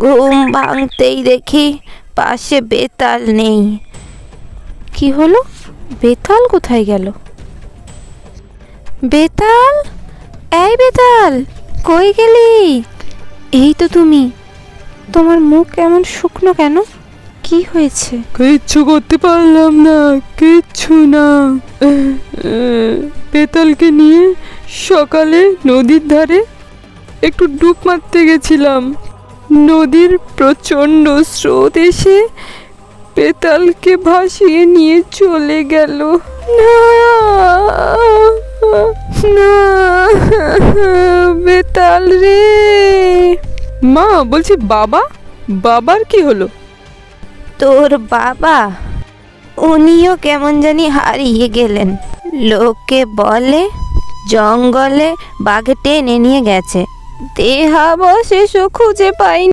ঘুম ভাঙতেই দেখি পাশে বেতাল নেই। কি হলো? বেতাল কোথায় গেল? বেতাল, এই বেতাল, কই গেলি? এই তো তুমি। তোমার মুখ এমন শুকনো কেন? কি হয়েছে? কিচ্ছু করতে পারলাম না, কিচ্ছু না। বেতালকে নিয়ে সকালে নদীর ধারে একটু ডুব মারতে গেছিলাম। নদীর প্রচণ্ড স্রোত এসে বেতালকে ভাসিয়ে নিয়ে চলে গেল। না না, বেতাল রে। মা, বলছি বাবার কি হলো? তোর বাবা, উনিও কেমন জানি হারিয়ে গেলেন। লোকে বলে জঙ্গলে বাঘে টেনে নিয়ে গেছে, দেহাবশেষও খুঁজে পাইনি।